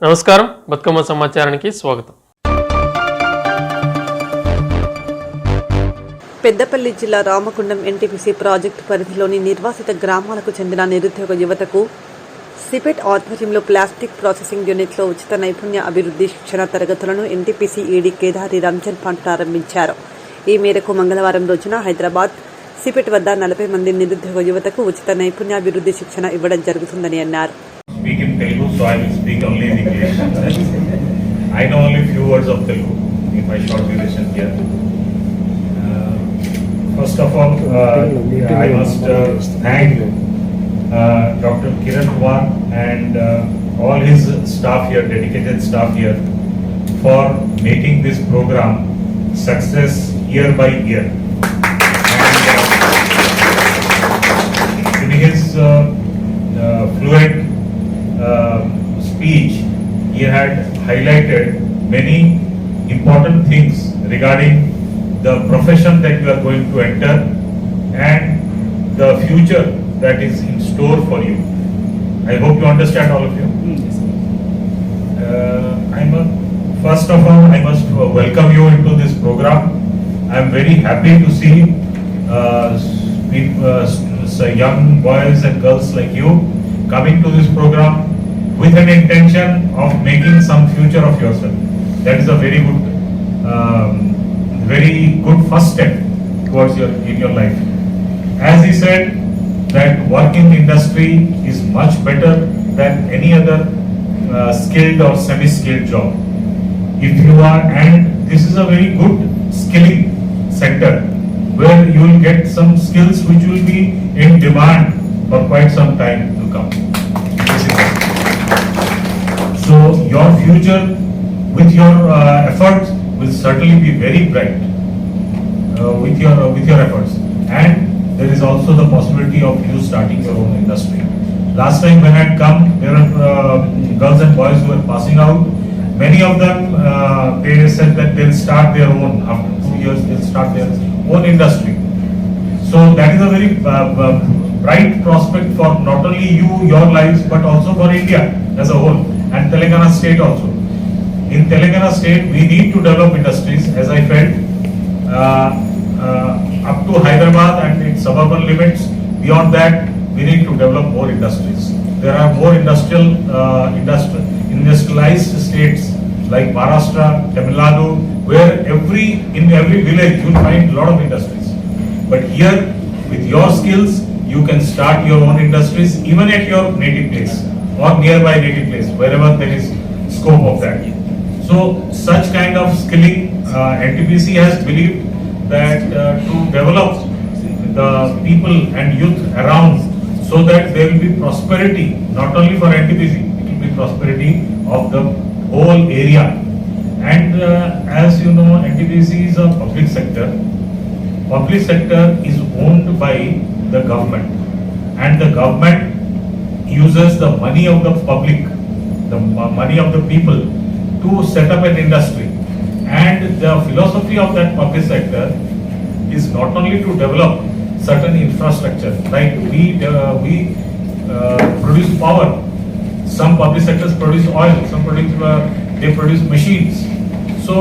నమస్కారం, బతుకమ్మ సమాచారానికి స్వాగతం. పెద్దపల్లి జిల్లా రామగుండం ఎన్టీపీసీ ప్రాజెక్టు పరిధిలోని నిర్వాసిత గ్రామాలకు చెందిన నిరుద్యోగ యువతకు సిపెట్ ఆధ్వర్యంలో ప్లాస్టిక్ ప్రాసెసింగ్ యూనిట్లో ఉచిత నైపుణ్య అభివృద్ధి శిక్షణ తరగతులను ఎన్టీపీసీ ఈడీ కేదారి రంజన్ పాండ్ ప్రారంభించారు. ఈ మేరకు మంగళవారం రోజున హైదరాబాద్ సిపెట్ వద్ద 40 మంది నిరుద్యోగ యువతకు ఉచిత నైపుణ్యాభివృద్ధి శిక్షణ ఇవ్వడం జరుగుతుందని అన్నారు. Speak in Telugu, so I will speak only in English. I know only few words of Telugu in my short duration here. First of all, I must thank Dr. Kiran Kumar and all his staff here, dedicated staff here, for making this program success year by year. And in his fluent speech, he had highlighted many important things regarding the profession that you are going to enter and the future that is in store for you. I hope you understand, all of you. First of all, I must welcome you into this program. I am very happy to see young boys and girls like you coming to this program with an intention of making some future of yourself. That is a very good first step towards your life. As he said, that work in industry is much better than any other skilled or semi-skilled job. If you are, and this is a very good skilling sector where you will get some skills which will be in demand for quite some time to come. So your future with your efforts will certainly be very bright with your efforts, and there is also the possibility of you starting your own industry. Last time when I had come, there were girls and boys who were passing out. Many of them they said that they'll start their own, after 2 years they'll start their own industry. So that is a very bright prospect for not only you, your lives, but also for India as a whole and Telangana state also. In Telangana state, we need to develop industries, as I felt, up to Hyderabad and its suburban limits. Beyond that, we need to develop more industries. There are more industrialized states like Maharashtra, Tamil Nadu, where in every village you will find a lot of industries. But here, with your skills, you can start your own industries even at your native place or nearby native place, wherever there is scope of that. So such kind of skilling, NTPC has believed that to develop the people and youth around, so that there will be prosperity not only for NTPC, it will be prosperity of the whole area. And as you know, NTPC is a public sector. Public sector is owned by the government, and the government uses the money of the public, the money of the people, to set up an industry. And the philosophy of that public sector is not only to develop certain infrastructure, like we produce power. Some public sectors produce oil, some they produce machines. So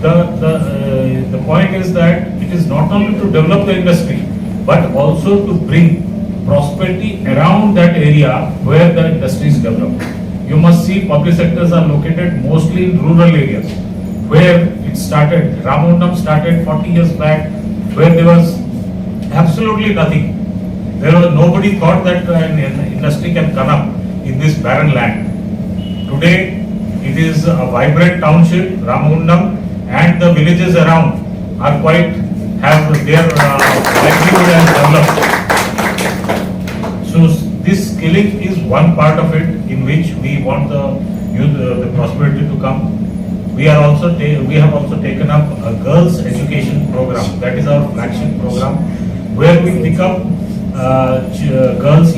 the point is that it is not only to develop the industry, but also to bring prosperity around that area where the industry is developed. You must see public sectors are located mostly in rural areas where it started. Ramagundam started 40 years back, where there was absolutely nothing. Nobody thought that an industry can come up in this barren land. Today it is a vibrant township. Ramagundam and the villages around are have their livelihood and developed. So this skilling is one part of it in which we want the youth, the prosperity to come. We have also taken up a girls education program. That is our flagship program, where we pick up girls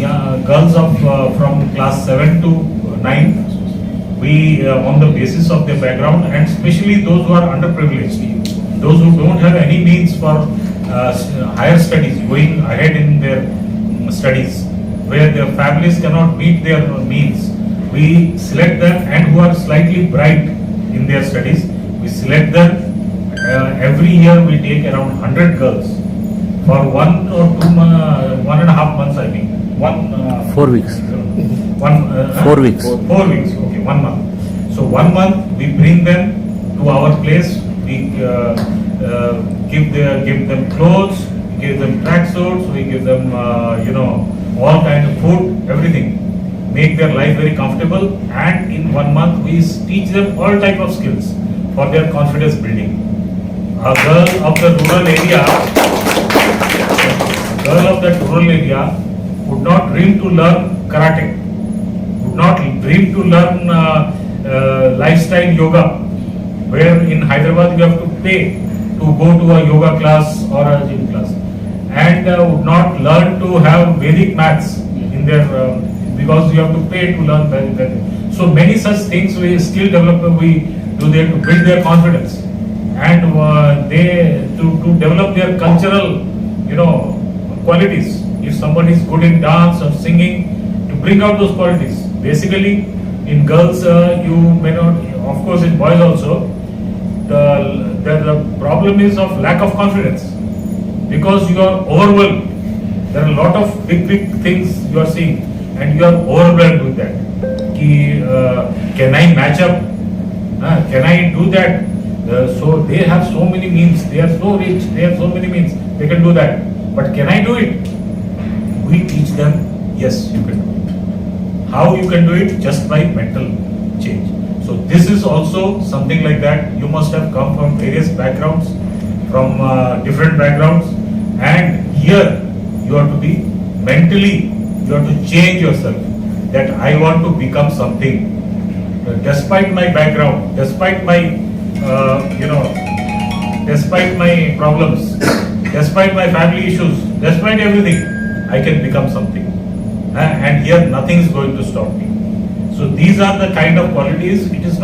from class 7 to 9. We on the basis of their background, and especially those who are underprivileged, those who don't have any means for higher studies, going ahead in their studies, where their families cannot meet their means. we select them, and who are slightly bright in their studies, we select them. Every year we take around 100 girls for 1 or 2 1.5 months, I think. 4 weeks. 4 weeks. 4 weeks, okay, 1 month. So 1 month we bring them to our place, we give them clothes, we give them tracksuits, we give them, all kind of food, everything. Make their life very comfortable, and in 1 month we teach them all type of skills for their confidence building. A girl of the rural area would not dream to learn karate, would not dream to learn lifestyle yoga, where in Hyderabad you have to pay to go to a yoga class or a gym class, and would not learn to have Vedic maths in their because you have to pay to learn that. So many such things, skill development we do there to build their confidence, and to develop their cultural qualities. If somebody is good in dance or singing, to bring out those qualities. Basically in girls you may not, of course in boys also, the problem is of lack of confidence, because you are overwhelmed. There are a lot of big things you are seeing, and you are overwhelmed with that. Can I match up? Can I do that? So they have so many means, they are so rich, they have so many means, they can do that. But can I do it? We teach them, yes, you can do it. How you can do it? Just by mental change. So this is also something like that. You must have come from various backgrounds, from different backgrounds, and here you have to be mentally, you have to change yourself, that I want to become something. Despite my background, despite my despite my problems, despite my family issues, despite everything, I can become something. And here nothing is going to stop me. So these are the kind of qualities. It is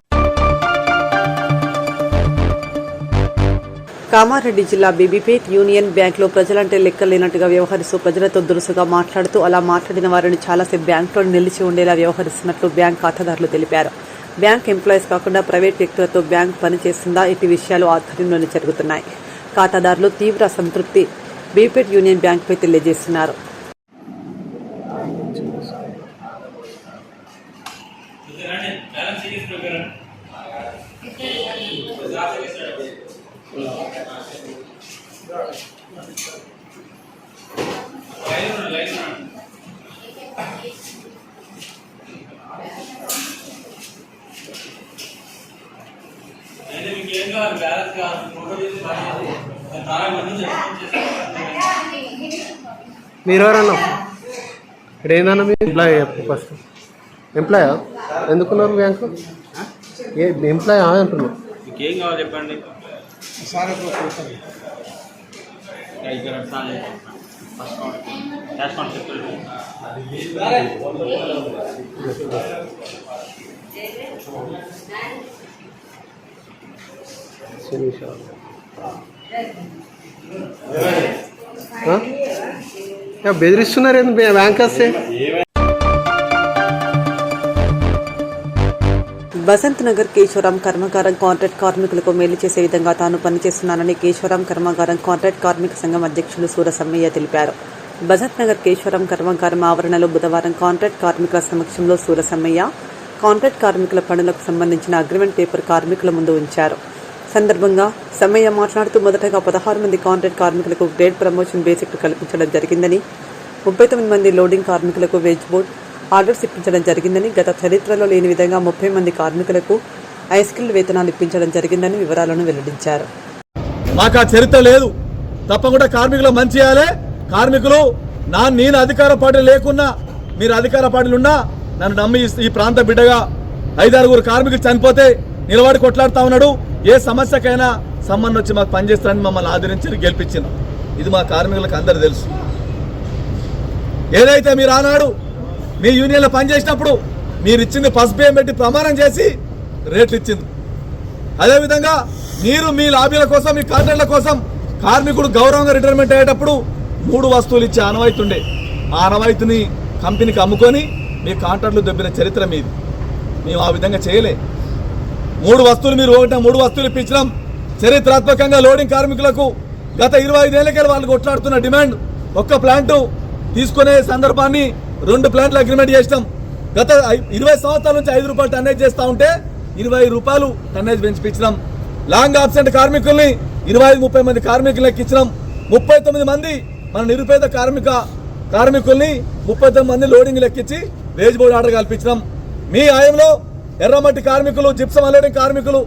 Kamareddy జిల్లా Bibipet union బ్యాంక్లో ప్రజలంటే లెక్కలేనట్టుగా వ్యవహరిస్తూ ప్రజలతో దురుసుగా మాట్లాడుతూ అలా మాట్లాడిన వారిని చాలాసేపు బ్యాంకులో నిలిచి ఉండేలా వ్యవహరిస్తున్నట్లు బ్యాంక్ ఖాతాదారులు తెలిపారు. బ్యాంక్ ఎంప్లాయీస్ కాకుండా ప్రైవేట్ వ్యక్తులతో బ్యాంక్ పనిచేస్తుందా, ఇటు విషయాలు ఆధ్వర్యంలోనే జరుగుతున్నాయి. ఖాతాదారులు తీవ్ర అసంతృప్తి బీబీపేట్ యూనియన్ బ్యాంక్పై తెలియజేస్తున్నారు. మీరు ఎవరన్నా ఇక్కడ ఏందన్నా మీరు ఎంప్లాయ్ ఫస్ట్ ఎంప్లాయా ఎందుకున్నారు బ్యాంకు ఏ ఎంప్లాయ్ అంటున్నారు ఏం కావాలి చెప్పండి క్యాష్ కౌంట్ చెప్పండి బెదిరిస్తున్నారు ఏంది బ్యాంక్ వస్తే. బసంత్ నగర్ కేశవరాం కర్మాగారం కాంట్రాక్ట్ కార్మికులకు మేలు చేసే విధంగా తాను పనిచేస్తున్నానని కేశవరాం కర్మాగారం కాంట్రాక్ట్ కార్మిక సంఘం అధ్యక్షులు సూరసమ్మయ్య తెలిపారు. బసంత్ నగర్ కేశవరాం కర్మాగారం ఆవరణలో బుధవారం కాంట్రాక్ట్ కార్మికుల సమక్షంలో సూరసమ్మయ్య కాంట్రాక్ట్ కార్మికుల పనులకు సంబంధించిన అగ్రిమెంట్ పేపర్ కార్మికుల ముందు ఉంచారు. సందర్భంగా సమ్మయ్య మాట్లాడుతూ మొదటగా 16 మంది కాంట్రాక్ట్ కార్మికులకు గ్రేడ్ ప్రమోషన్ బేసిక్ కల్పించడం జరిగిందని, 39 మంది లోడింగ్ కార్మికులకు వేజ్ బోర్డ్ ఆర్డర్స్ ఇప్పించడం జరిగిందని, గత చరిత్రలో లేని విధంగా 30 మంది కార్మికులకు ఐస్కిల్ వేతనాలు ఇప్పించడం జరిగిందని వివరాలను వెల్లడించారు. మాకు ఆ చరిత్ర లేదు. తప్పకుండా కార్మికులు మంచి చేయాలి. కార్మికులు నేను అధికార పార్టీ లేకున్నా, మీరు అధికార పార్టీలు ఉన్నా నన్ను నమ్మి ఈ ప్రాంత బిడ్డగా 5-6 కార్మికులు చనిపోతే నిలబడి కొట్లాడుతా ఉన్నాడు. ఏ సమస్యకైనా సంబంధం వచ్చి మాకు పనిచేస్తారని మమ్మల్ని ఆదరించి గెలిపించింది. ఇది మా కార్మికులకు అందరు తెలుసు. ఏదైతే మీరు ఆనాడు మీ యూనియన్లో పనిచేసినప్పుడు మీరు ఇచ్చింది ఫస్ట్ బియ్యం పెట్టి ప్రమాణం చేసి రేట్లు ఇచ్చింది. అదేవిధంగా మీరు మీ లాభీల కోసం, మీ కాంట్రాక్ట్ల కోసం కార్మికుడు గౌరవంగా రిటైర్మెంట్ అయ్యేటప్పుడు 3 వస్తువులు ఇచ్చే ఆనవాయితీ ఉండే. ఆ ఆనవాయితీని కంపెనీకి అమ్ముకొని మీ కాంట్రాక్ట్లు దొబ్బిన చరిత్ర మీది. మేము ఆ విధంగా చేయలే. 3 వస్తువులు మీరు 3 వస్తువులు ఇప్పించడం చరిత్రాత్మకంగా లోడింగ్ కార్మికులకు గత 25 ఏళ్ళకే వాళ్ళు కొట్లాడుతున్న డిమాండ్. ఒక్క ప్లాంటు తీసుకునే సందర్భాన్ని 2 ప్లాంట్ల అగ్రిమెంట్ చేసినాం. గత 20 సంవత్సరాల నుంచి 5 రూపాయలు టన్నేజ్ చేస్తూ ఉంటే 20 రూపాయలు టన్నేజ్ పెంచిపించినాం. లాంగ్ ఆబ్సెంట్ కార్మికుల్ని 25-30 మంది కార్మికులు ఎక్కించినాం. 39 మంది మన నిరుపేద కార్మికుల్ని 39 మంది లోడింగ్ లెక్కించి వేజ్ బోర్డు ఆర్డర్ కల్పించినాం. మీ ఆయంలో ఎర్రమట్టి కార్మికులు, జిప్సం అల్లేడింగ్ కార్మికులు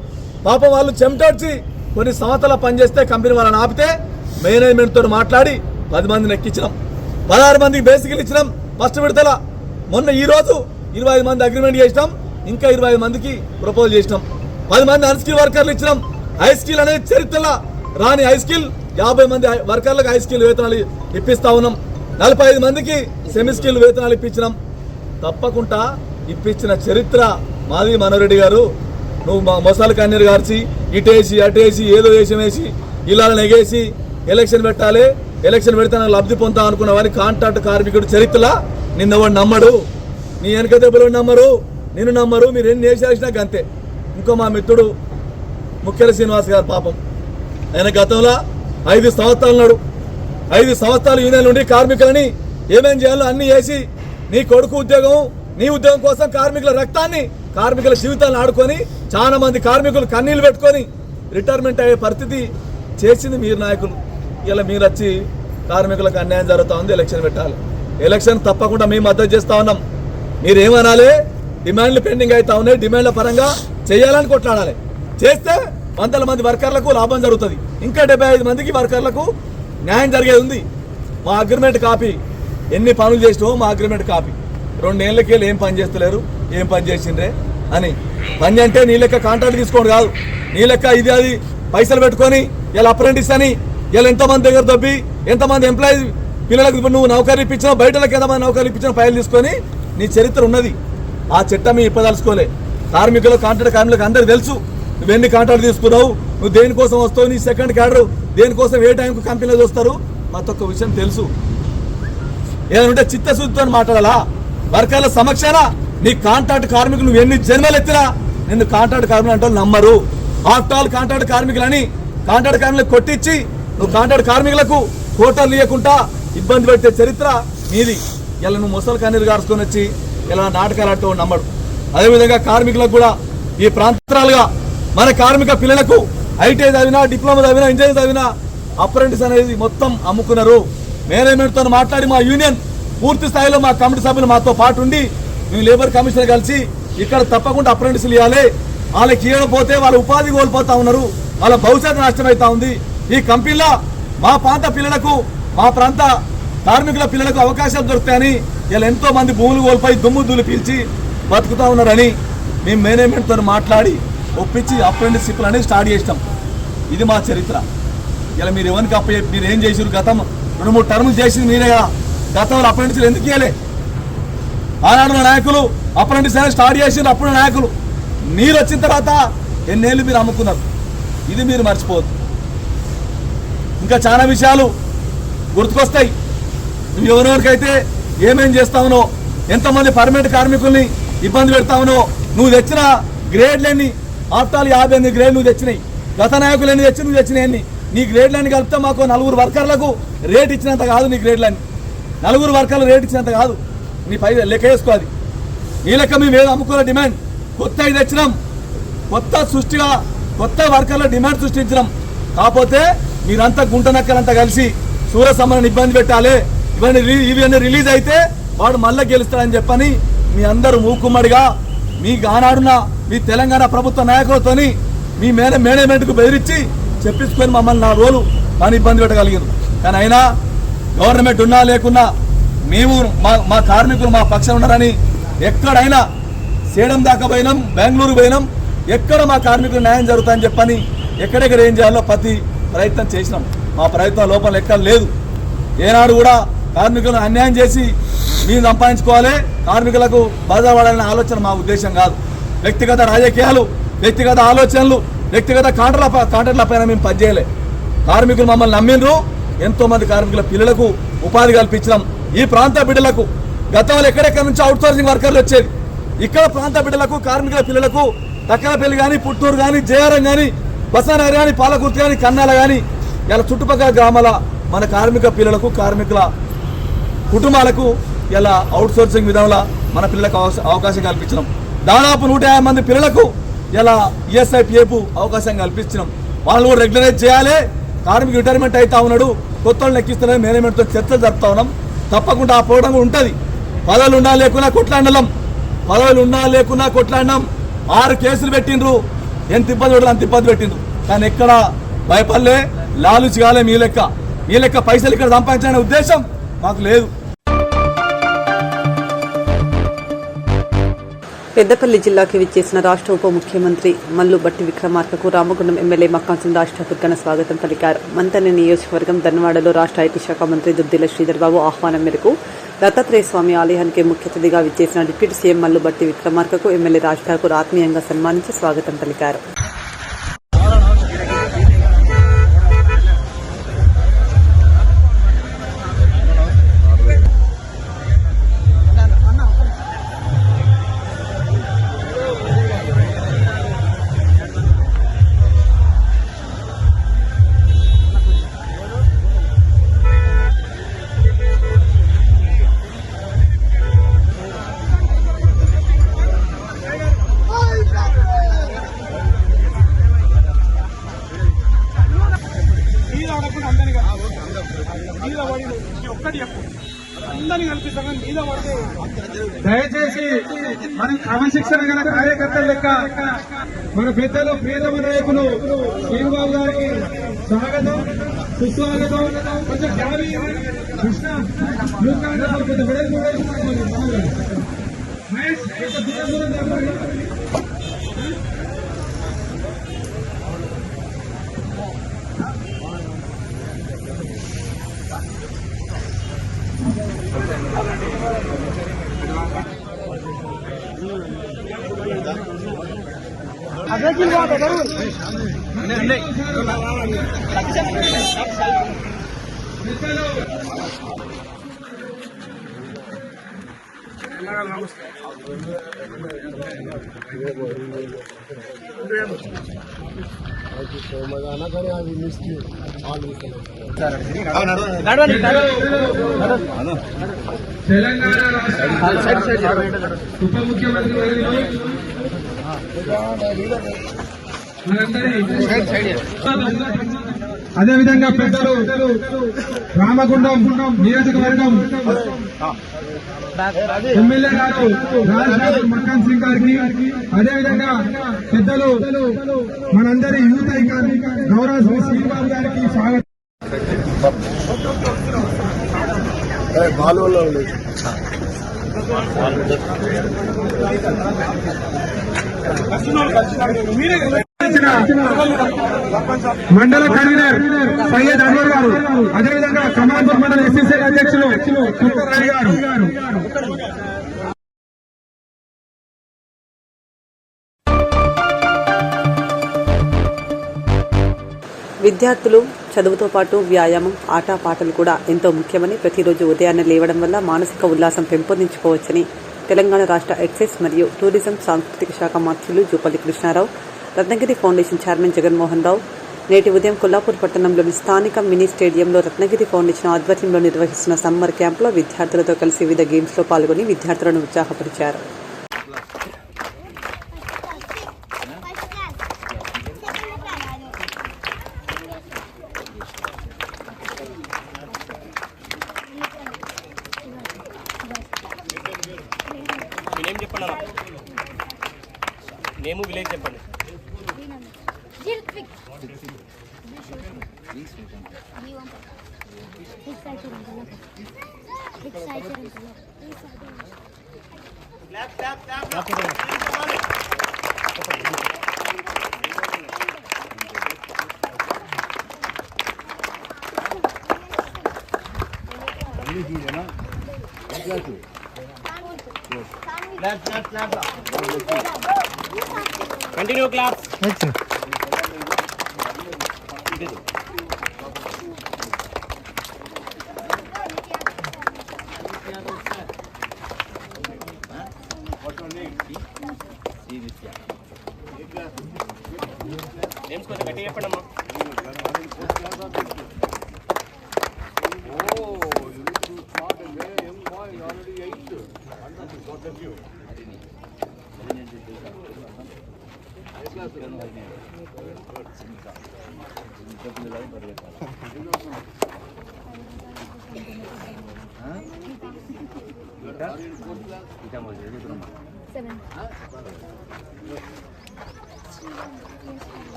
పాపం వాళ్ళు చెమటొచ్చి కొన్ని సంవత్సరాలు పనిచేస్తే కంపెనీ వాళ్ళని ఆపితే మేనేజ్మెంట్తో మాట్లాడి 10 మందిని ఎక్కించినాం. 16 మందికి బేసికలు ఇచ్చినాం ఫస్ట్ విడతల. మొన్న ఈ రోజు 25 మంది అగ్రిమెంట్ చేసినాం. ఇంకా 25 మందికి ప్రపోజ్ చేసినాం. 10 మంది అన్స్కిల్ వర్కర్లు ఇచ్చినాం. హై స్కిల్ అనేది చరిత్రలో రాని హై స్కిల్ 50 మంది వర్కర్లకు హై స్కిల్ వేతనాలు ఇప్పిస్తా ఉన్నాం. 45 మందికి సెమీ స్కిల్ వేతనాలు ఇప్పించినాం. తప్పకుండా ఇప్పించిన చరిత్ర మాది. మనోరెడ్డి గారు, నువ్వు మొసలు కన్నీరు గార్చి ఇటేసి అటేసి ఏదో వేషం వేసి ఇలా నెగేసి ఎలక్షన్ పెట్టాలి, ఎలక్షన్ పెడితే నాకు లబ్ధి పొందుతాం అనుకున్న వారి కాంట్రాక్ట్ కార్మికుడు చరిత్రలా నిన్నవాడు నమ్మడు. నీ వెనక దెబ్బలు నమ్మరు, నిన్ను నమ్మరు. మీరు ఎన్ని వేసినాక అంతే. ఇంకో మా మిత్రుడు ముఖ్యల శ్రీనివాస్ గారు పాపం, ఆయన గతంలో 5 సంవత్సరాలు నాడు 5 సంవత్సరాలు యూనియన్ నుండి కార్మికులని ఏమేం చేయాలో అన్ని చేసి నీ కొడుకు ఉద్యోగం, నీ ఉద్యోగం కోసం కార్మికుల రక్తాన్ని, కార్మికుల జీవితాలను ఆడుకొని చాలా మంది కార్మికులు కన్నీళ్లు పెట్టుకొని రిటైర్మెంట్ అయ్యే పరిస్థితి చేసింది మీరు నాయకులు. ఇలా మీరు వచ్చి కార్మికులకు అన్యాయం జరుగుతూ ఉంది, ఎలక్షన్ పెట్టాలి. ఎలక్షన్ తప్పకుండా మేము మద్దతు చేస్తా ఉన్నాం. మీరేమనాలి, డిమాండ్లు పెండింగ్ అవుతా ఉన్నాయి, డిమాండ్ల పరంగా చేయాలని కొట్లాడాలి. చేస్తే 100 మంది వర్కర్లకు లాభం జరుగుతుంది. ఇంకా 75 మందికి వర్కర్లకు న్యాయం జరిగేది ఉంది. మా అగ్రిమెంట్ కాపీ, ఎన్ని పనులు చేసినావో మా అగ్రిమెంట్ కాపీ. 2 ఏళ్ళకి వెళ్ళి ఏం పని చేస్తలేరు, ఏం పని చేసిండ్రే అని. పని అంటే నీ లెక్క కాంట్రాక్ట్ తీసుకోండి కాదు, నీ లెక్క ఇది అది పైసలు పెట్టుకొని ఇలా అప్రెంటిస్ అని ఇలా ఎంతమంది దగ్గర దొబ్బి ఎంతమంది ఎంప్లాయీ పిల్లలకు నువ్వు నౌకరీ ఇప్పించినావు, బయటలకు ఎంతమంది నౌకరీ ఇప్పించిన ఫైల్ తీసుకొని నీ చరిత్ర ఉన్నది. ఆ చట్టం ఇప్పదలుచుకోలే. కాంట్రాక్ట్ కార్మికులకు అందరికీ తెలుసు నువ్వు ఎన్ని కాంట్రాక్ట్ తీసుకున్నావు, నువ్వు దేనికోసం వస్తావు, నీ సెకండ్ క్యాడర్ దేనికోసం ఏ టైంకు కంపెనీలో చూస్తారు, ప్రతి ఒక్క విషయం తెలుసు. ఏదంటే చిత్తశుద్ధితో మాట్లాడాలా. వర్కర్ల సమక్షాన నీ కాంట్రాక్ట్ కార్మికులు నువ్వు ఎన్ని జన్మలు ఎత్తినా నిన్ను కాంట్రాక్ట్ కార్మికులు అంటే నమ్మరు. ఆఫ్టర్ ఆల్ కాంట్రాక్ట్ కార్మికులని కాంట్రాక్ట్ కార్మికులకు కొట్టించి నువ్వు కాంట్రాక్ట్ కార్మికులకు కోటలు ఇవ్వకుండా ఇబ్బంది పెట్టే చరిత్ర నీది. ఇలా నువ్వు ముసలి కన్నీరు గార్చుకొని వచ్చి ఇలా నాటకాలు ఆడుతూ నమ్మడు. అదేవిధంగా కార్మికులకు కూడా ఈ ప్రాంతాలుగా మన కార్మిక పిల్లలకు ఐటీఐ చదివినా, డిప్లొమా చదివినా, ఇంజనీరింగ్ చదివినా అప్రెంటిస్ అనేది మొత్తం అమ్ముకున్నారు. మేనేజ్మెంట్తో మాట్లాడి మా యూనియన్ పూర్తి స్థాయిలో మా కమిటీ సభ్యులు మాతో పాటు ఉండి మేము లేబర్ కమిషనర్ కలిసి ఇక్కడ తప్పకుండా అప్రెంటిస్లు ఇవ్వాలి, వాళ్ళకి ఇవ్వకపోతే వాళ్ళ ఉపాధి కోల్పోతా ఉన్నారు, వాళ్ళ భవిష్యత్తు నష్టమవుతా ఉంది. ఈ కంపెనీలో మా ప్రాంత పిల్లలకు, మా ప్రాంత కార్మికుల పిల్లలకు అవకాశాలు దొరుకుతాయని ఇలా ఎంతో మంది భూములు కోల్పోయి దుమ్ము దులు పీల్చి బతుకుతా ఉన్నారని మేము మేనేజ్మెంట్తో మాట్లాడి ఒప్పించి అప్రెంటిస్షిప్లు అనేది స్టార్ట్ చేసినాం. ఇది మా చరిత్ర. ఇలా మీరు ఎవరికి మీరు ఏం చేసారు, గతం 2-3 టర్ములు చేసింది మీరే కదా. గతంలో అప్రెంటిస్లు ఎందుకు ఇవ్వలే? ఆనాడు నాయకులు అప్రెంటిస్ అనేది స్టార్ట్ చేసిండ్రు. అప్పుడు నాయకులు మీరు వచ్చిన తర్వాత ఎన్నేళ్ళు మీరు అమ్ముకున్నారు. ఇది మీరు మర్చిపోవద్దు. ఇంకా చాలా విషయాలు గుర్తుకొస్తాయి. నువ్వు ఎవరెవరికైతే ఏమేం చేస్తావునో, ఎంతమంది పర్మనెంట్ కార్మికుల్ని ఇబ్బంది పెడతావునో, నువ్వు తెచ్చిన గ్రేడ్లన్నీ ఆఫ్టర్ 58 గ్రేడ్లు నువ్వు తెచ్చినాయి. గత నాయకులు ఎన్ని తెచ్చి నువ్వు తెచ్చినాయన్ని నీ గ్రేడ్లన్నీ కలిపితే మాకు 4 వర్కర్లకు రేట్ ఇచ్చినంత కాదు. నీ గ్రేడ్లన్నీ 4 వర్కర్లు రేట్ ఇచ్చినంత కాదు. నీ పై లెక్క వేసుకోవాలి. నీ లెక్క మేము ఏదో అమ్ముకున్న డిమాండ్ కొత్త తెచ్చినాం. కొత్త వర్కర్ల డిమాండ్ సృష్టించినాం. కాకపోతే మీరంతా గుంటనక్కలంతా కలిసి సూర్యసమ్మని ఇబ్బంది పెట్టాలి, ఇవన్నీ రిలీజ్ అయితే వాడు మళ్ళీ గెలుస్తాడని చెప్పని మీ అందరూ మూకుమ్మడిగా మీ ఆనాడున్న మీ తెలంగాణ ప్రభుత్వ నాయకులతోని మీ మేనేజ్మెంట్కు బెదిరించి చెప్పించుకొని మమ్మల్ని 4 రోజులు పని ఇబ్బంది పెట్టగలిగారు. కానీ అయినా గవర్నమెంట్ ఉన్నా లేకున్నా మేము మా కార్మికులు మా పక్షం ఉన్నారని ఎక్కడైనా సేడం దాకా పోయినాం, బెంగళూరు పోయినాం, ఎక్కడ మా కార్మికులు న్యాయం జరుగుతుందని చెప్పని ఎక్కడెక్కడ ఏం చేయాలో ప్రతి ప్రయత్నం చేసినాం. మా ప్రయత్నం లోపల లెక్కలు లేదు. ఏనాడు కూడా కార్మికులను అన్యాయం చేసి మేము సంపాదించుకోవాలి, కార్మికులకు బాధపడాలనే ఆలోచన మా ఉద్దేశం కాదు. వ్యక్తిగత రాజకీయాలు, వ్యక్తిగత ఆలోచనలు, వ్యక్తిగత కాంట్రాక్ట్ల పైన మేము పనిచేయలే. కార్మికులు మమ్మల్ని నమ్మిండ్రు. ఎంతోమంది కార్మికుల పిల్లలకు ఉపాధి కల్పించడం. ఈ ప్రాంత బిడ్డలకు గతంలో ఎక్కడెక్కడి నుంచి అవుట్ సోర్సింగ్ వర్కర్లు వచ్చేది. ఇక్కడ ప్రాంత బిడ్డలకు కార్మికుల పిల్లలకు తక్కలపల్లి కానీ పుట్టూరు కానీ జయారం కానీ బసానగర్ కానీ పాలకుర్తి కానీ కన్నాల కానీ ఇలా చుట్టుపక్కల గ్రామాల మన కార్మిక పిల్లలకు కార్మికుల కుటుంబాలకు ఇలా అవుట్ సోర్సింగ్ విధంగా మన పిల్లలకు అవకాశం కల్పించినాం. దాదాపు 150 మంది పిల్లలకు ఇలా ఈఎస్ఐ పిఎఫ్ అవకాశం కల్పించినాం. వాళ్ళు కూడా రెగ్యులరైజ్ చేయాలి. కార్మిక రిటైర్మెంట్ అవుతా ఉన్నాడు, కొత్త వాళ్ళు ఎక్కిస్తున్నాయి, మేనేజ్మెంట్తో చర్చలు జరుపుతా ఉన్నాం. తప్పకుండా ఆ పోవడం ఉంటుంది. పదవులు ఉన్నా లేకున్నా కొట్లాడలం, పదవులు ఉన్నా లేకున్నా కొట్లాడినాం. 6 కేసులు పెట్టిండ్రు, ఎంత ఇబ్బంది పడాలి అంత ఇబ్బంది పెట్టిండ్రు. కానీ ఎక్కడ భయపడలే, లాలుచి కాలే. మీ లెక్క పైసలు ఇక్కడ సంపాదించాలనే ఉద్దేశం మాకు లేదు. పెద్దపల్లి జిల్లాకి విచ్చేసిన రాష్ట్ర ఉప ముఖ్యమంత్రి మల్లు భట్టి విక్రమార్కకు రామగుండం ఎమ్మెల్యే మక్కాంసం రాజ్ ఠాకూర్ ఘన స్వాగతం పలికారు. మంతని నియోజకవర్గం ధన్వాడలో రాష్ట్ర ఐటీ శాఖ మంత్రి దుద్దిల శ్రీధర్ బాబు ఆహ్వానం మేరకు దత్తాత్రేయ స్వామి ఆలయానికి ముఖ్య అతిథిగా విచ్చేసిన డిప్యూటీ సీఎం మల్లు భట్టి విక్రమార్కకు ఎమ్మెల్యే రాజ్ ఠాకూర్ ఆత్మీయంగా సన్మానించి స్వాగతం పలికారు. దయచేసి మనం క్రమశిక్షణ గల కార్యకర్తల లెక్క మన పెద్దలు ప్రియతమ నాయకులు శ్రీబాబు గారికి స్వాగతం సుస్వాగతం. కొంచెం జాబీ కృష్ణ కొంచెం వెడల్పు మహేష్ కొంచెం దూరం దూరం తెలంగాణ రాష్ట్ర ఉప ముఖ్యమంత్రి అదేవిధంగా పెద్దలు రామగుండం నియోజకవర్గం ఎమ్మెల్యే గారు రాజ్ మక్కాన్ సింగ్ గారికి, అదేవిధంగా పెద్దలు మనందరి యూత్ ఐకాన్ గౌరవ శ్రీబాబు గారికి స్వాగతం. మండల కన్వీనర్ సయ్యద్ అన్వర్ గారు, అదేవిధంగా కమాంపూర్ మండల ఎస్సీసీ అధ్యక్షులు సుబ్బరాయ్ గారు. విద్యార్థులు చదువుతో పాటు వ్యాయామం, ఆటపాటలు కూడా ఎంతో ముఖ్యమని, ప్రతిరోజు ఉదయాన్నే లేవడం వల్ల మానసిక ఉల్లాసం పెంపొందించుకోవచ్చని తెలంగాణ రాష్ట్ర ఎక్సైజ్ మరియు టూరిజం సాంస్కృతిక శాఖ మంత్రులు జూపల్లి కృష్ణారావు, రత్నగిరి ఫౌండేషన్ చైర్మన్ జగన్మోహన్ రావు నేటి ఉదయం కొల్లాపూర్ పట్టణంలోని స్థానిక మినీ స్టేడియంలో రత్నగిరి ఫౌండేషన్ ఆధ్వర్యంలో నిర్వహిస్తున్న సమ్మర్ క్యాంపులో విద్యార్థులతో కలిసి వివిధ గేమ్స్లో పాల్గొని విద్యార్థులను ఉత్సాహపరిచారు. నేము విలేజ్ చెప్పండి. Continue class. నేమ్స్ కొంచెం గట్టిగా చెప్పండి అమ్మా.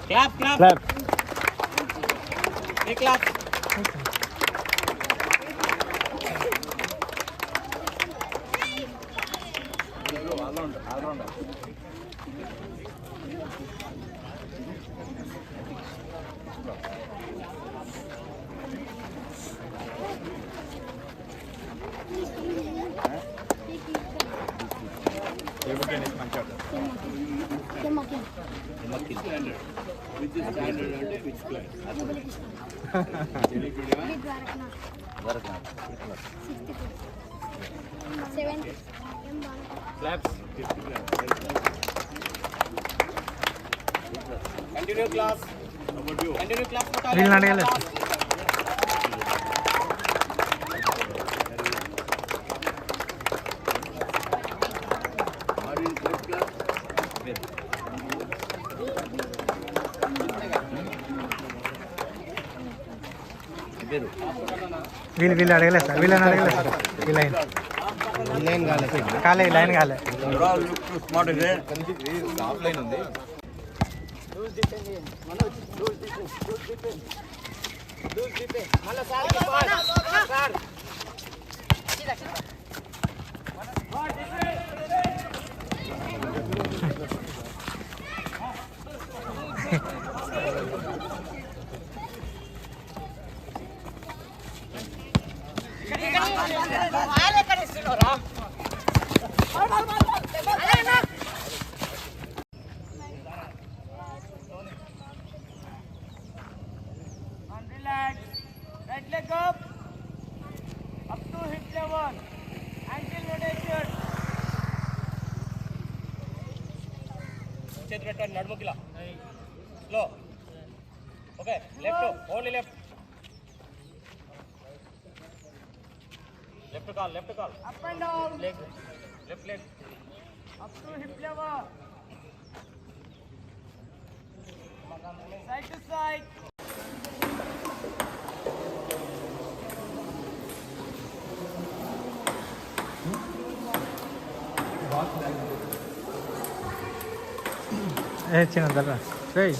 Clap, clap. Clap. Hey, clap. Claps. Continue class. Continue class. వీళ్ళు అడగలేదు సార్, వీళ్ళని అడగలేదు సార్. ఈ లైన్ కాలే, ఈ లైన్ కాలే. Relax. Right leg up to hip level. Ankle rotation. చేతి పెట్టండి నడుముకిలా. Slow. Okay, left, only left. Left కాల్. Up and down. Leg. Left leg. Up to hip level. Side to side. చిన్న దర్రా రేయ్.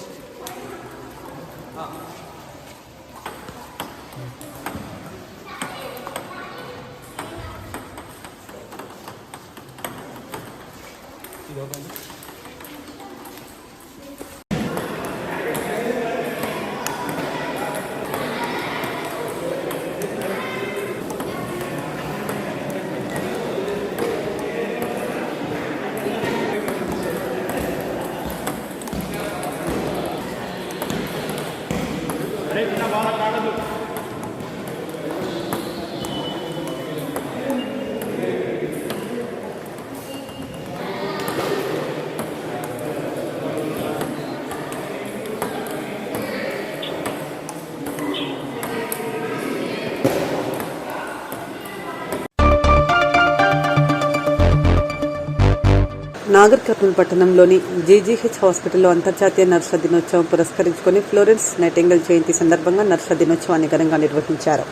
నాగర్ కర్నూలు పట్టణంలోని జీజీహెచ్ హాస్పిటల్లో అంతర్జాతీయ నర్సుల దినోత్సవం పురస్కరించుకుని ఫ్లోరెన్స్ నైటింగేల్ జయంతి సందర్భంగా నర్సుల దినోత్సవాన్ని ఘనంగా నిర్వహించారు.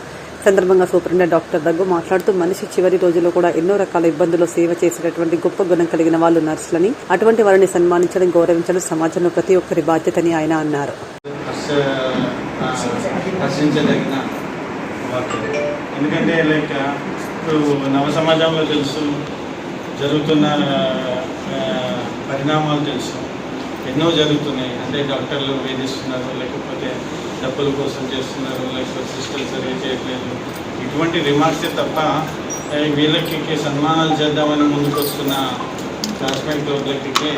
సందర్భంగా సూపరింటెండెంట్ డాక్టర్ రఘు మాట్లాడుతూ మనిషి చివరి రోజుల్లో కూడా ఎన్నో రకాల ఇబ్బందుల్లో సేవ చేసేటటువంటి గొప్ప గుణం కలిగిన వాళ్ళు నర్సులని, అటువంటి వారిని సన్మానించడం, గౌరవించడం సమాజంలో ప్రతి ఒక్కరి బాధ్యతని ఆయన అన్నారు. ఎందుకంటే లైక్ ఇప్పుడు నవ సమాజంలో తెలుసు, జరుగుతున్న పరిణామాలు తెలుసు, ఎన్నో జరుగుతున్నాయి. అంటే డాక్టర్లు వేధిస్తున్నారు, లేకపోతే డబ్బుల కోసం చేస్తున్నారు, లేకపోతే సిస్టర్లు సర్వే చేయట్లేదు, ఇటువంటి రిమార్క్సే తప్ప వీళ్ళకి సన్మానాలు చేద్దామని ముందుకు వస్తున్న క్లాస్మేట్ క్లబ్లకి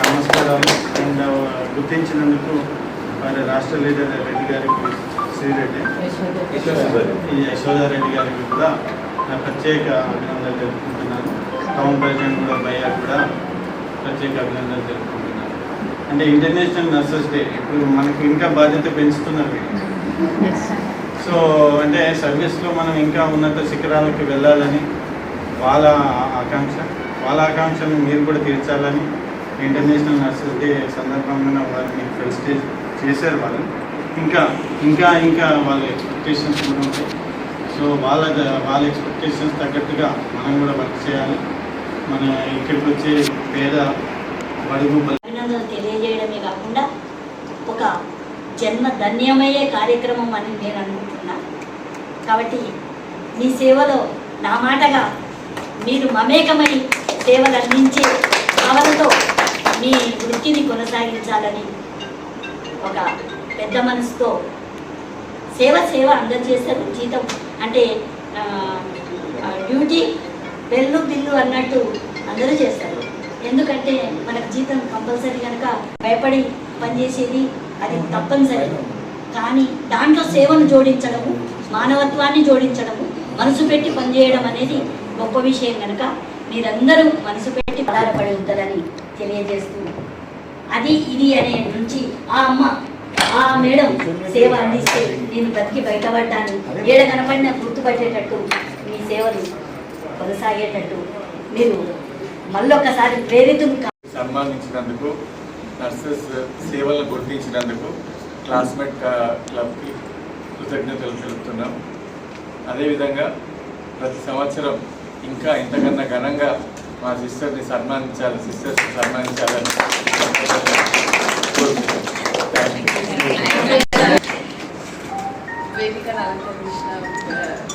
నమస్కారాలు. అండ్ గుర్తించినందుకు వారి రాష్ట్ర లీడర్ రెడ్డి గారికి, శ్రీరెడ్డి ఈ యశోదారెడ్డి గారికి కూడా నా ప్రత్యేక అభినందనలు తెలుపుకుంటున్నాను. టౌన్ ప్రెసిడెంట్ కూడా భయ్యా కూడా ప్రత్యేక అభినందనలు తెలుపుకుంటున్నాను. అంటే ఇంటర్నేషనల్ నర్సెస్ డే ఇప్పుడు మనకి ఇంకా బాధ్యత పెంచుతున్నారు. సో అంటే సర్వీస్లో మనం ఇంకా ఉన్నత శిఖరాలకు వెళ్ళాలని వాళ్ళ ఆకాంక్షను మీరు కూడా తీర్చాలని ఇంటర్నేషనల్ నర్సెస్ డే సందర్భంగా వారిని ఫెలిసిటేట్ చేశారు. వాళ్ళు ఇంకా ఇంకా ఇంకా వాళ్ళ ఎక్స్పెక్టేషన్స్ కూడా ఉంటాయి. సో వాళ్ళ ఎక్స్పెక్టేషన్స్ తగ్గట్టుగా మనం కూడా వర్క్ చేయాలి. మన ఇక్కడికి వచ్చే పేద బడుగు అభినందనలు తెలియజేయడమే కాకుండా ఒక జన్మ ధన్యమయ్యే కార్యక్రమం అని నేను అనుకుంటున్నా. కాబట్టి మీ సేవలో నా మాటగా మీరు మమేకమై సేవలు అందించే భావనతో మీ వృత్తిని కొనసాగించాలని ఒక పెద్ద మనసుతో సేవ అందరు చేస్తారు. జీతం అంటే డ్యూటీ బిల్లు అన్నట్టు అందరూ చేస్తారు. ఎందుకంటే మనకు జీతం కంపల్సరీ కనుక భయపడి పనిచేసేది అది తప్పనిసరి. కానీ దాంట్లో సేవను జోడించడము, మానవత్వాన్ని జోడించడము, మనసు పెట్టి పనిచేయడం అనేది గొప్ప విషయం కనుక మీరందరూ మనసు పెట్టి ఆధారపడి ఉంటుందని తెలియజేస్తూ అది ఇది అనే నుంచి ఆ మేడం సేవ అందిస్తే నేను బతికి బయటపడ్డాను, ఏడ కనపడినా గుర్తుపట్టేటట్టు మీ సేవలు కొనసాగేటట్టు మీరు మళ్ళొక్కసారి ప్రేరితులు సన్మానించినందుకు, నర్సెస్ సేవలను గుర్తించినందుకు క్లాస్మేట్ క్లబ్కి కృతజ్ఞతలు తెలుపుతున్నాం. అదేవిధంగా ప్రతి సంవత్సరం ఇంకా ఇంతకన్నా ఘనంగా మా సిస్టర్స్ని సన్మానించాలని వేదికను అలంకరించిన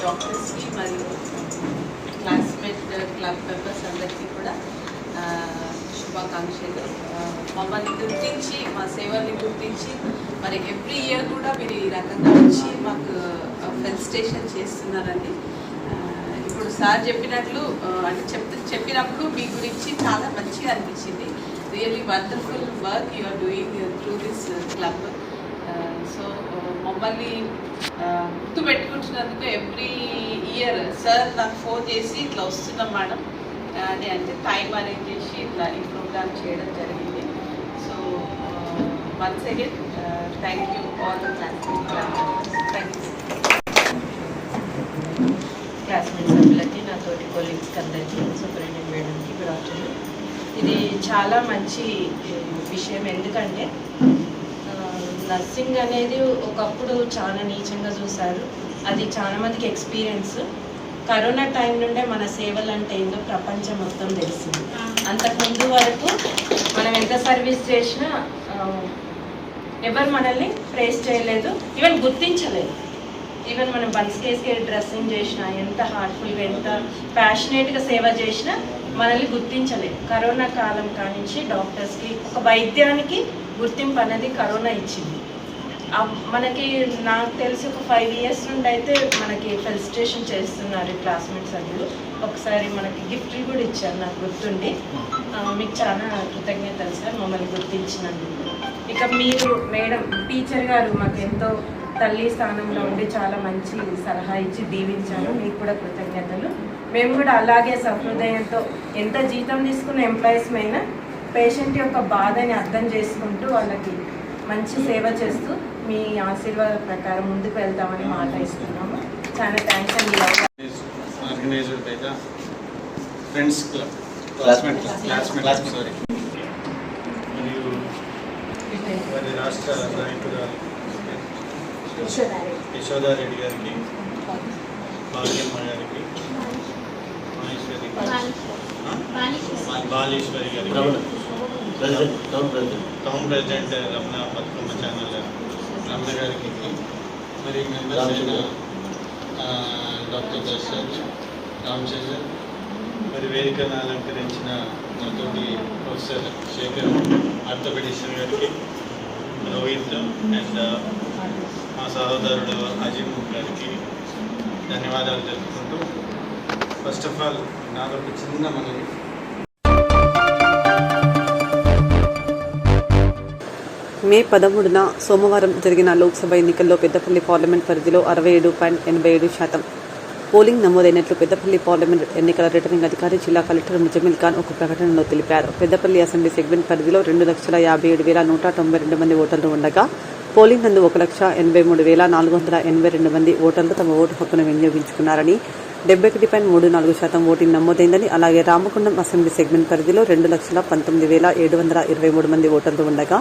డాక్టర్స్కి మరియు క్లాస్మేట్ క్లబ్ మెంబర్స్ అందరికీ కూడా శుభాకాంక్షలు. మమ్మల్ని గుర్తించి మా సేవల్ని గుర్తించి మరి ఎవ్రీ ఇయర్ కూడా మీరు ఈ రకంగా వచ్చి మాకు ఫెలిసిటేషన్ చేస్తున్నారండి. ఇప్పుడు సార్ చెప్పినట్లు అంటే చెప్పినప్పుడు మీ గురించి చాలా మంచిగా అనిపించింది. Really wonderful work you are doing through this club. So మమ్మల్ని గుర్తుపెట్టుకుంటున్నందుకు ఎవ్రీ ఇయర్ సార్ నాకు ఫోన్ చేసి ఇట్లా వస్తున్నాం మేడం అని అంటే టైం అరేంజ్ చేసి ఇట్లా ఈ ప్రోగ్రామ్ చేయడం జరిగింది. So once again thank you all the classmate thank you. Classmate సభ్యులకి, నా తోటి కొలీగ్స్కి అందరికీ, సూపరింటెండెంట్ మేడంకి గుడ్ ఆఫ్టర్నూన్. ఇది చాలా మంచి విషయం. ఎందుకంటే నర్సింగ్ అనేది ఒకప్పుడు చాలా నీచంగా చూశారు. అది చాలా మందికి ఎక్స్పీరియన్స్. కరోనా టైం నుండే మన సేవలు అంటే ఏందో ప్రపంచం మొత్తం తెలిసింది. అంతకుముందు వరకు మనం ఎంత సర్వీస్ చేసినా ఎవరు మనల్ని ప్రేస్ చేయలేదు, ఈవెన్ గుర్తించలేదు. ఈవెన్ మనం బన్స్ కేసుకి డ్రెస్సింగ్ చేసినా, ఎంత హార్ట్ఫుల్గా ఎంత ప్యాషనేట్గా సేవ చేసినా మనల్ని గుర్తించలేదు. కరోనా కాలం కానించి డాక్టర్స్కి ఒక వైద్యానికి గుర్తింపు అనేది కరోనా ఇచ్చింది. మనకి నాకు తెలిసి ఒక 5 years నుండి అయితే మనకి ఫెలిసిటేషన్ చేస్తున్నారు క్లాస్మేట్ సభ్యులు. ఒకసారి మనకి గిఫ్ట్లు కూడా ఇచ్చారు నాకు గుర్తుండి. మీకు చాలా కృతజ్ఞతలు సార్ మమ్మల్ని గుర్తించినందుకు. ఇక మీరు మేడం టీచర్ గారు మాకు ఎంతో తల్లి స్థానంలో ఉండి చాలా మంచి సలహా ఇచ్చి దీవించారు. మీకు కూడా కృతజ్ఞతలు. మేము కూడా అలాగే సహృదయంతో ఎంత జీతం తీసుకున్న ఎంప్లాయీస్ అయినా పేషెంట్ యొక్క బాధని అర్థం చేసుకుంటూ వాళ్ళకి మంచి సేవ చేస్తూ మీ ఆశీర్వాద ప్రకారం ముందుకు వెళ్తామని మాట ఇస్తున్నాము. చాలా థ్యాంక్స్ అండి. Organised by the friends club classmate sorry మరియు వారి రాష్ట్ర నాయకురాలు యశోదారెడ్డి గారికి, భాగ్యమ్మ గారికి, బాలేశ్వరి గారికి, town president Ramana Bathukamma channel Ramana గారికి, మరి మెంబర్స్ అయిన డాక్టర్ దశరథ్, రామచంద్రన్, మరి వేదికను అలంకరించిన నాతోటి ప్రొఫెసర్ శేఖర్, ఆర్థోపెడిషన్ గారికి, రోహిత్ అండ్ మా సహోదరుడు అజిమ్ గారికి ధన్యవాదాలు తెలుపుకుంటూ, ఫస్ట్ ఆఫ్ ఆల్ నాదొక చిన్న మనవి. మే 13న సోమవారం జరిగిన లోక్సభ ఎన్నికల్లో పెద్దపల్లి పార్లమెంట్ పరిధిలో 67.87% పోలింగ్ నమోదైనట్లు పెద్దపల్లి పార్లమెంట్ ఎన్నికల రిటర్నింగ్ అధికారి జిల్లా కలెక్టర్ ముజమిల్ ఖాన్ ఒక ప్రకటనలో తెలిపారు. పెద్దపల్లి అసెంబ్లీ సెగ్మెంట్ పరిధిలో 2,57,192 మంది ఓటర్లు ఉండగా పోలింగ్ నందు 1,83,482 మంది ఓటర్లు తమ ఓటు హక్కును వినియోగించుకున్నారని, 71.34% ఓటింగ్ నమోదైందని, అలాగే రామగుండం అసెంబ్లీ సెగ్మెంట్ పరిధిలో 2,19,723 మంది ఓటర్లు ఉండగా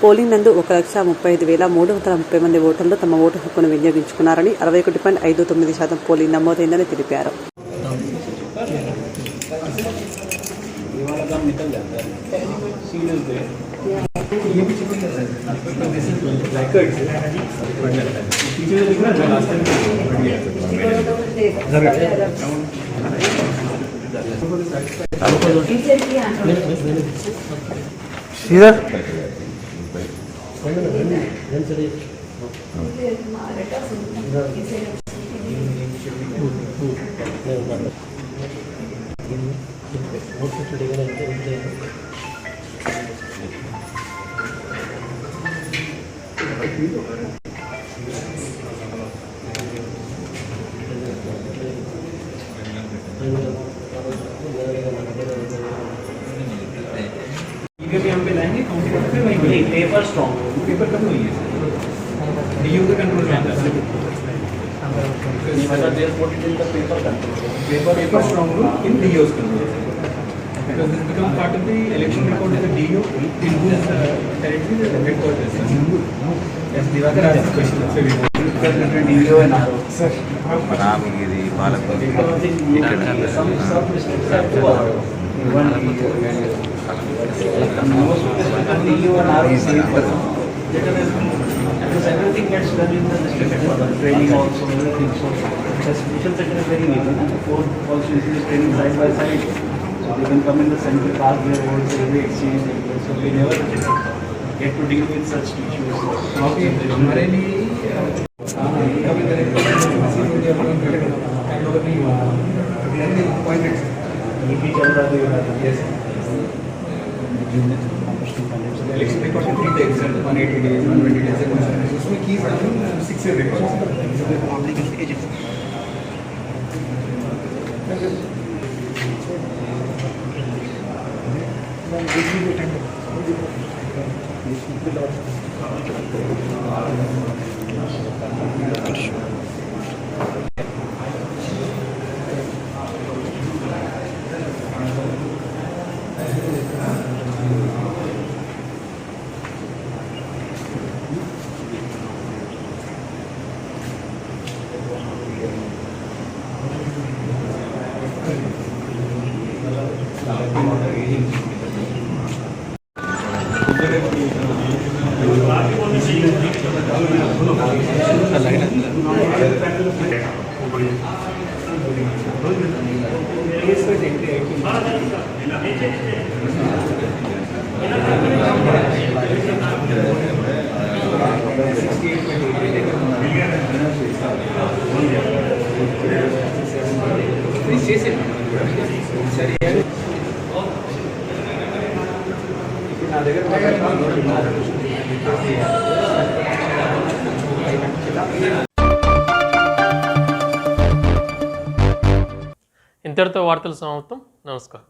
పోలింగ్ నందు 1,35,330 మంది ఓటర్లు తమ ఓటు హక్కును వినియోగించుకున్నారని, 61.59% పోలింగ్ నమోదైందని తెలిపారు. శ్రీధర్ पेपर स्ट्रॉन्ग पेपर कम नहीं है डीयू का कंट्रोल में आता है paper strong in DU's control because this becomes part of the election record of the DU in whose territory the headquarters is. Yes, Divakar asked the question. So we want DU and RO. Sir, Ramagiri, Balapur. Some districts have two RO. One DU and RO same person. Because everything gets done in the district headquarters. Training also, everything. So the special sector is very easy. Four also is training side by side. They can come in the center, pass their votes, they exchange, so we never get to deal with such issues. Okay, हमारे लिए कभी तरह की ये भी चल रहा है yes election record 3 days 180 days 120 days उसमें की 6 records ఇంతటితో వార్తలు సమాప్తం. నమస్కారం.